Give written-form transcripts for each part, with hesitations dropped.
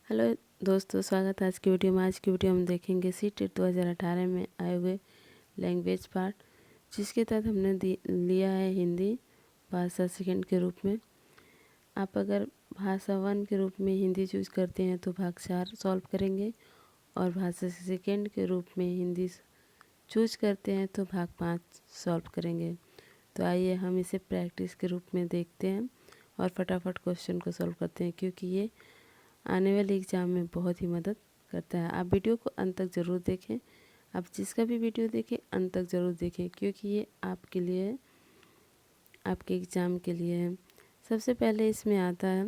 Hello दोस्तों, स्वागत है आज की वीडियो में। आज की वीडियो हम देखेंगे सीटेट 2018 में आए हुए लैंग्वेज पार्ट, जिसके तहत हमने लिया है हिंदी भाषा सेकंड के रूप में। आप अगर भाषा 1 के रूप में हिंदी चूज़ करते हैं तो भाग 4 सॉल्व करेंगे, और भाषा सेकंड के रूप में हिंदी चूज करते हैं तो भाग 5 सॉल्व करेंगे। तो आइए हम इसे प्रैक्टिस के रूप में देखते हैं और फटाफट क्वेश्चन को सॉल्व करते हैं, क्योंकि ये आने वाले एग्ज़ाम में बहुत ही मदद करता है। आप वीडियो को अंत तक ज़रूर देखें। आप जिसका भी वीडियो देखें अंत तक ज़रूर देखें, क्योंकि ये आपके लिए है, आपके एग्ज़ाम के लिए है। सबसे पहले इसमें आता है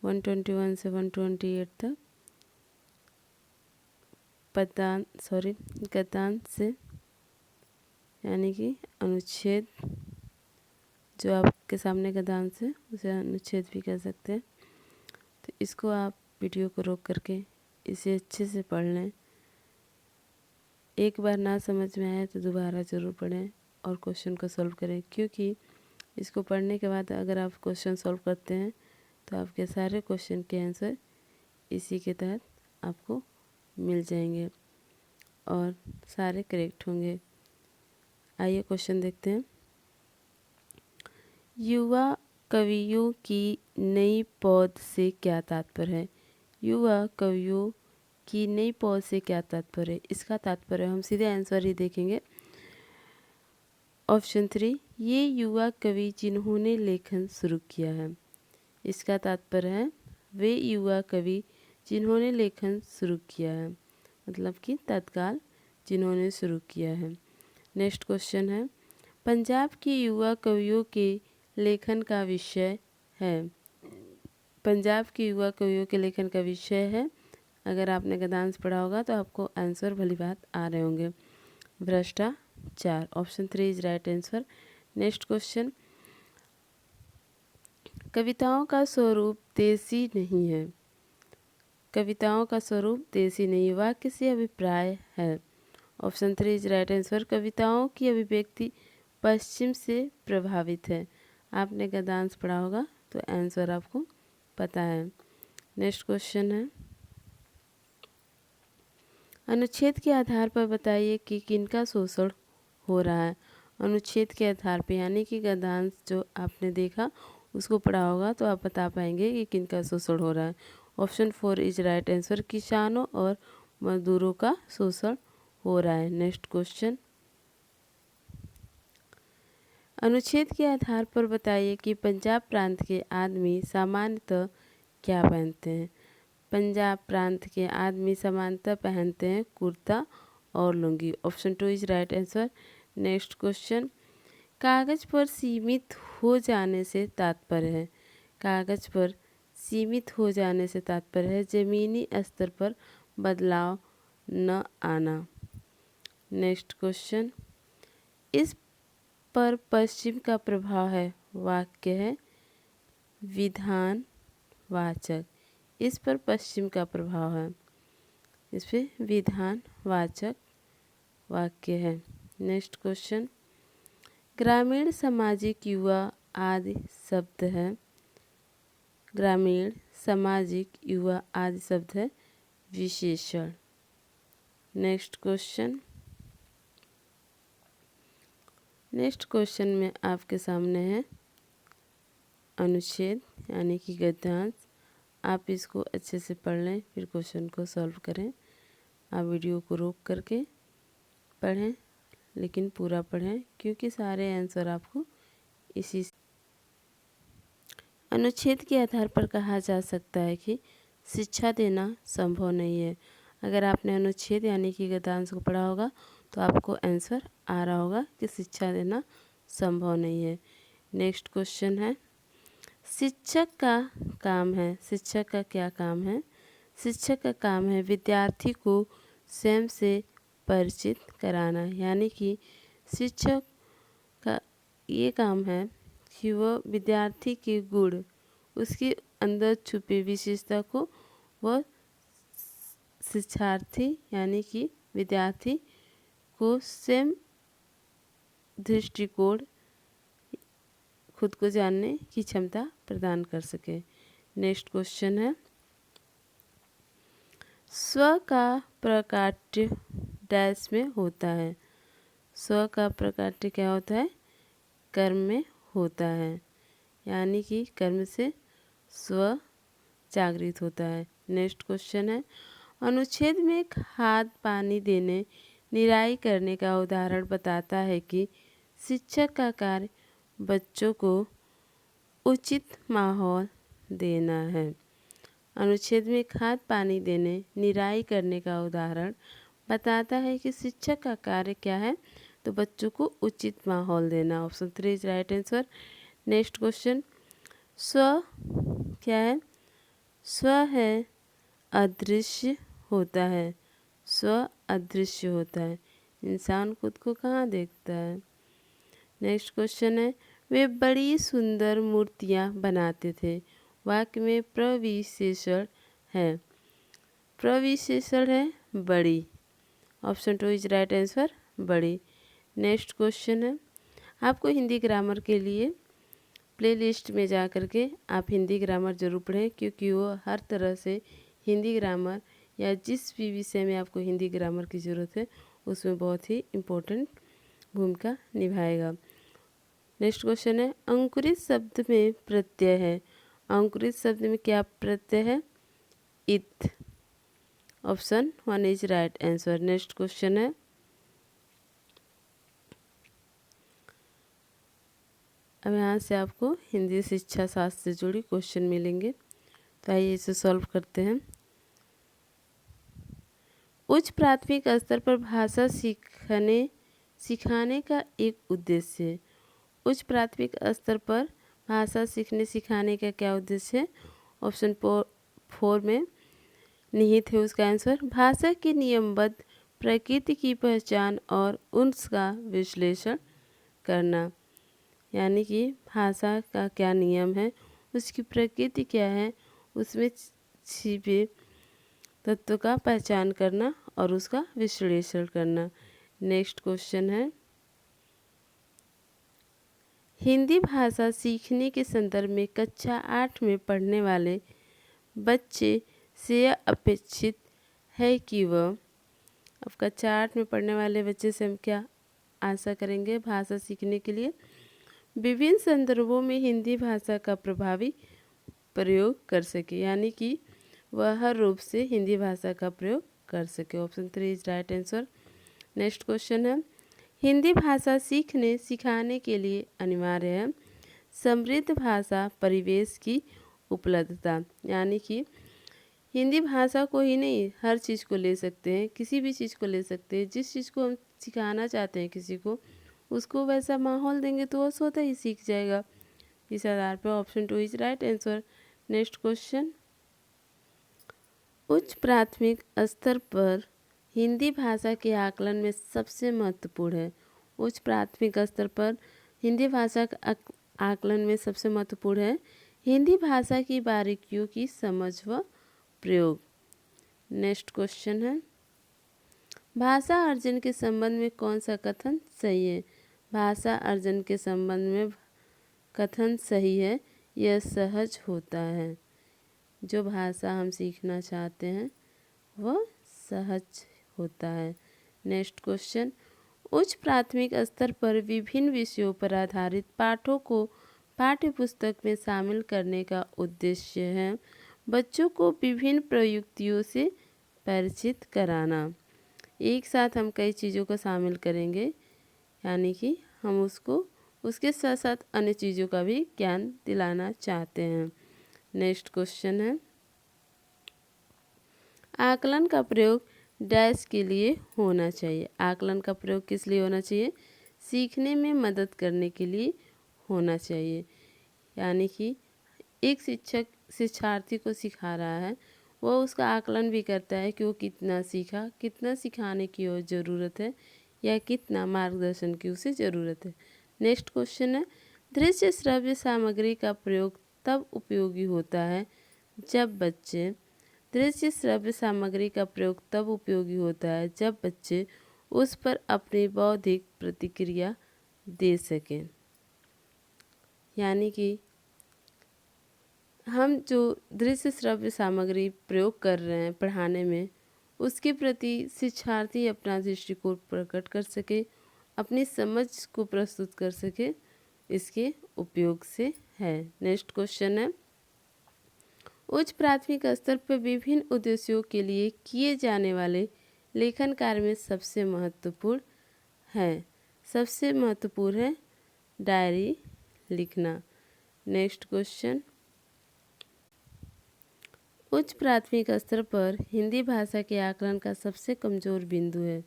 121 से 128 तक गद्यांश से, यानी कि अनुच्छेद। जो आपके सामने गद्यांश है उसे अनुच्छेद भी कह सकते हैं। तो इसको आप वीडियो को रोक करके इसे अच्छे से पढ़ लें। एक बार ना समझ में आए तो दोबारा ज़रूर पढ़ें और क्वेश्चन को सॉल्व करें, क्योंकि इसको पढ़ने के बाद अगर आप क्वेश्चन सॉल्व करते हैं तो आपके सारे क्वेश्चन के आंसर इसी के तहत आपको मिल जाएंगे और सारे करेक्ट होंगे। आइए क्वेश्चन देखते हैं। युवा कवियों की नई पौध से क्या तात्पर्य है? युवा कवियों की नई पौध से क्या तात्पर्य है? इसका तात्पर्य हम सीधे आंसर ही देखेंगे। ऑप्शन 3, ये युवा कवि जिन्होंने लेखन शुरू किया है। इसका तात्पर्य है वे युवा कवि जिन्होंने लेखन शुरू किया है, मतलब कि तत्काल जिन्होंने शुरू किया है। नेक्स्ट क्वेश्चन है, पंजाब की युवा कवियों के लेखन का विषय है। पंजाब की युवा कवियों के लेखन का विषय है, अगर आपने गद्यांश पढ़ा होगा तो आपको आंसर भली बात आ रहे होंगे, भ्रष्टाचार। Option 3 is right answer. Next question, कविताओं का स्वरूप देसी नहीं है। कविताओं का स्वरूप देसी नहीं, वाक्य से अभिप्राय है। Option 3 is right answer. कविताओं की अभिव्यक्ति पश्चिम से प्रभावित है। आपने गद्यांश पढ़ा होगा तो आंसर आपको पता है। नेक्स्ट क्वेश्चन है, अनुच्छेद के आधार पर बताइए कि किनका शोषण हो रहा है। अनुच्छेद के आधार पर, यानी कि गद्यांश जो आपने देखा उसको पढ़ा होगा तो आप बता पाएंगे कि किनका शोषण हो रहा है। Option 4 is right answer. किसानों और मजदूरों का शोषण हो रहा है। नेक्स्ट क्वेश्चन, अनुच्छेद के आधार पर बताइए कि पंजाब प्रांत के आदमी सामान्यतः क्या पहनते हैं। पंजाब प्रांत के आदमी सामान्यतः पहनते हैं कुर्ता और lungi. Option 2 is right answer. Next question, कागज पर सीमित हो जाने से तात्पर्य है। कागज पर सीमित हो जाने से तात्पर्य है जमीनी स्तर पर बदलाव न आना। नेक्स्ट क्वेश्चन, इस पर पश्चिम का प्रभाव है, वाक्य है विधान वाचक। इस पर पश्चिम का प्रभाव है, इस पे विधान वाचक वाक्य है। नेक्स्ट क्वेश्चन, ग्रामीण सामाजिक युवा आदि शब्द है। ग्रामीण सामाजिक युवा आदि शब्द है विशेषण। नेक्स्ट क्वेश्चन, नेक्स्ट क्वेश्चन में आपके सामने है अनुच्छेद, यानी कि गद्यांश। आप इसको अच्छे से पढ़ लें, फिर क्वेश्चन को सॉल्व करें। आप वीडियो को रोक करके पढ़ें, लेकिन पूरा पढ़ें, क्योंकि सारे आंसर आपको इसी। अनुच्छेद के आधार पर कहा जा सकता है कि शिक्षा देना संभव नहीं है। अगर आपने अनुच्छेद यानी कि गद्यांश को पढ़ा होगा तो आपको आंसर आ रहा होगा कि शिक्षा देना संभव नहीं है। नेक्स्ट क्वेश्चन है, शिक्षक का काम है। शिक्षक का क्या काम है? शिक्षक का काम है विद्यार्थी को स्वयं से परिचित कराना, यानी कि शिक्षक का ये काम है कि वह विद्यार्थी के गुण, उसके अंदर छुपी विशेषता को वह शिक्षार्थी यानी कि विद्यार्थी को स्वयं दृष्टिकोण, खुद को जानने की क्षमता प्रदान कर सके। नेक्स्ट क्वेश्चन है, स्व का प्रकाट्य डैश में होता है। स्व का प्रकाट्य क्या होता है? कर्म में होता है, यानी कि कर्म से स्व जागृत होता है। नेक्स्ट क्वेश्चन है, अनुच्छेद में खाद पानी देने निराई करने का उदाहरण बताता है कि शिक्षक का कार्य बच्चों को उचित माहौल देना है। अनुच्छेद में खाद पानी देने निराई करने का उदाहरण बताता है कि शिक्षक का कार्य क्या है? तो बच्चों को उचित माहौल देना। Option 3 is right answer. Next question, स्व क्या है? स्व है अदृश्य होता है। स्व अदृश्य होता है। इंसान खुद को कहाँ देखता है? नेक्स्ट क्वेश्चन है, वे बड़ी सुंदर मूर्तियाँ बनाते थे। वाक्य में प्रविशेषण है। प्रविशेषण है बड़ी। ऑप्शन 2 इज राइट आंसर, बड़ी। नेक्स्ट क्वेश्चन है, आपको हिंदी ग्रामर के लिए प्लेलिस्ट में जा कर के आप हिंदी ग्रामर जरूर पढ़ें, क्योंकि वो हर तरह से हिंदी ग्रामर या जिस भी विषय में आपको हिंदी ग्रामर की ज़रूरत है उसमें बहुत ही इम्पोर्टेंट भूमिका निभाएगा। नेक्स्ट क्वेश्चन है, अंकुरित शब्द में प्रत्यय है। अंकुरित शब्द में क्या प्रत्यय है? इत। Option 1 is right answer. Next question है, अब यहाँ से आपको हिंदी शिक्षा शास्त्र से जुड़ी क्वेश्चन मिलेंगे, तो आइए इसे सॉल्व करते हैं। उच्च प्राथमिक स्तर पर भाषा सिखाने का एक उद्देश्य है। उच्च प्राथमिक स्तर पर भाषा सीखने सिखाने का क्या उद्देश्य है? ऑप्शन 4 में निहित है उसका आंसर। भाषा की नियमबद्ध प्रकृति की पहचान और उसका विश्लेषण करना, यानी कि भाषा का क्या नियम है, उसकी प्रकृति क्या है, उसमें छिपे तत्व का पहचान करना और उसका विश्लेषण करना। नेक्स्ट क्वेश्चन है, हिंदी भाषा सीखने के संदर्भ में कक्षा 8 में पढ़ने वाले बच्चे से यह अपेक्षित है कि वह, अब कक्षा 8 में पढ़ने वाले बच्चे से हम क्या आशा करेंगे भाषा सीखने के लिए? विभिन्न संदर्भों में हिंदी भाषा का प्रभावी प्रयोग कर सके, यानी कि वह हर रूप से हिंदी भाषा का प्रयोग कर सके। Option 3 is right answer. Next question है, हिंदी भाषा सीखने सिखाने के लिए अनिवार्य है समृद्ध भाषा परिवेश की उपलब्धता, यानी कि हिंदी भाषा को ही नहीं हर चीज़ को ले सकते हैं, किसी भी चीज़ को ले सकते हैं। जिस चीज़ को हम सिखाना चाहते हैं किसी को, उसको वैसा माहौल देंगे तो वो स्वतः ही सीख जाएगा। इस आधार पर option 2 is right answer. Next question, उच्च प्राथमिक स्तर पर हिंदी भाषा के आकलन में सबसे महत्वपूर्ण है। उच्च प्राथमिक स्तर पर हिंदी भाषा का आकलन में सबसे महत्वपूर्ण है हिंदी भाषा की बारीकियों की समझ व प्रयोग। नेक्स्ट क्वेश्चन है, भाषा अर्जन के संबंध में कौन सा कथन सही है? भाषा अर्जन के संबंध में कथन सही है, यह सहज होता है। जो भाषा हम सीखना चाहते हैं वह सहज होता है। नेक्स्ट क्वेश्चन, उच्च प्राथमिक स्तर पर विभिन्न विषयों पर आधारित पाठों को पाठ्य पुस्तक में शामिल करने का उद्देश्य है बच्चों को विभिन्न प्रयुक्तियों से परिचित कराना। एक साथ हम कई चीज़ों को शामिल करेंगे, यानी कि हम उसको उसके साथ साथ अन्य चीज़ों का भी ज्ञान दिलाना चाहते हैं। नेक्स्ट क्वेश्चन है, आकलन का प्रयोग डैश के लिए होना चाहिए। आकलन का प्रयोग किस लिए होना चाहिए? सीखने में मदद करने के लिए होना चाहिए, यानी कि एक शिक्षक शिक्षार्थी को सिखा रहा है, वह उसका आकलन भी करता है कि वो कितना सीखा, कितना सिखाने की और ज़रूरत है या कितना मार्गदर्शन की उसे ज़रूरत है। नेक्स्ट क्वेश्चन है, दृश्य श्रव्य सामग्री का प्रयोग तब उपयोगी होता है जब बच्चे दृश्य श्रव्य सामग्री का प्रयोग तब उपयोगी होता है जब बच्चे उस पर अपनी बौद्धिक प्रतिक्रिया दे सकें, यानी कि हम जो दृश्य श्रव्य सामग्री प्रयोग कर रहे हैं पढ़ाने में, उसके प्रति शिक्षार्थी अपना दृष्टिकोण प्रकट कर सके, अपनी समझ को प्रस्तुत कर सके, इसके उपयोग से है। नेक्स्ट क्वेश्चन है, उच्च प्राथमिक स्तर पर विभिन्न उद्देश्यों के लिए किए जाने वाले लेखन कार्य में सबसे महत्वपूर्ण है डायरी लिखना। नेक्स्ट क्वेश्चन, उच्च प्राथमिक स्तर पर हिंदी भाषा के आकलन का सबसे कमज़ोर बिंदु है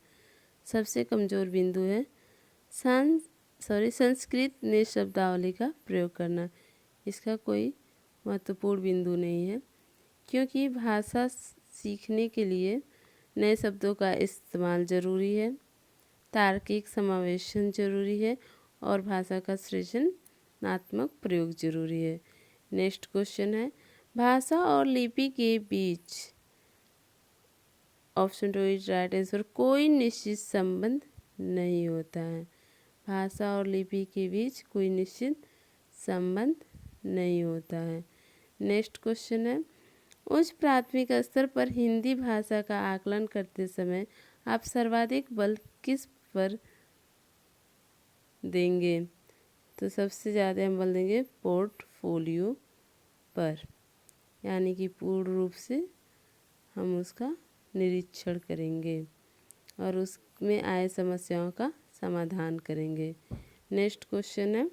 संस्कृत ने शब्दावली का प्रयोग करना। इसका कोई महत्वपूर्ण बिंदु नहीं है, क्योंकि भाषा सीखने के लिए नए शब्दों का इस्तेमाल जरूरी है, तार्किक समावेशन जरूरी है और भाषा का सृजनात्मक प्रयोग जरूरी है। नेक्स्ट क्वेश्चन है, भाषा और लिपि के बीच ऑप्शन 2 इज राइट आंसर कोई निश्चित संबंध नहीं होता है। भाषा और लिपि के बीच कोई निश्चित संबंध नहीं होता है। नेक्स्ट क्वेश्चन है, उच्च प्राथमिक स्तर पर हिंदी भाषा का आकलन करते समय आप सर्वाधिक बल किस पर देंगे? तो सबसे ज़्यादा हम बल देंगे पोर्टफोलियो पर, यानी कि पूर्ण रूप से हम उसका निरीक्षण करेंगे और उसमें आए समस्याओं का समाधान करेंगे। नेक्स्ट क्वेश्चन है,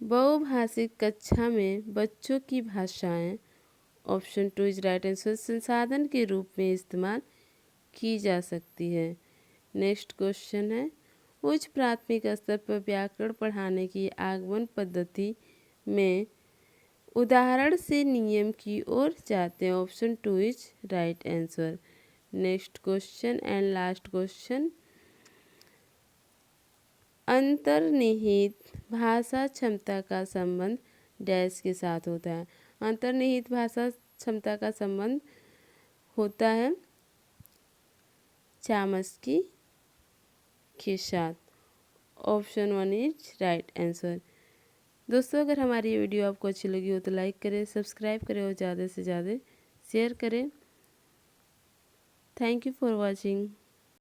बहुभाषिक कक्षा में बच्चों की भाषाएं ऑप्शन 2 इज राइट आंसर संसाधन के रूप में इस्तेमाल की जा सकती है। नेक्स्ट क्वेश्चन है, उच्च प्राथमिक स्तर पर व्याकरण पढ़ाने की आगमन पद्धति में उदाहरण से नियम की ओर जाते हैं। Option 2 is right answer. Next question and last question, अंतर्निहित भाषा क्षमता का संबंध डैश के साथ होता है। अंतर्निहित भाषा क्षमता का संबंध होता है चामस्की के साथ। Option 1 is right answer. दोस्तों, अगर हमारी ये वीडियो आपको अच्छी लगी हो तो लाइक करें, सब्सक्राइब करें और ज़्यादा से ज़्यादा शेयर करें। Thank you for watching.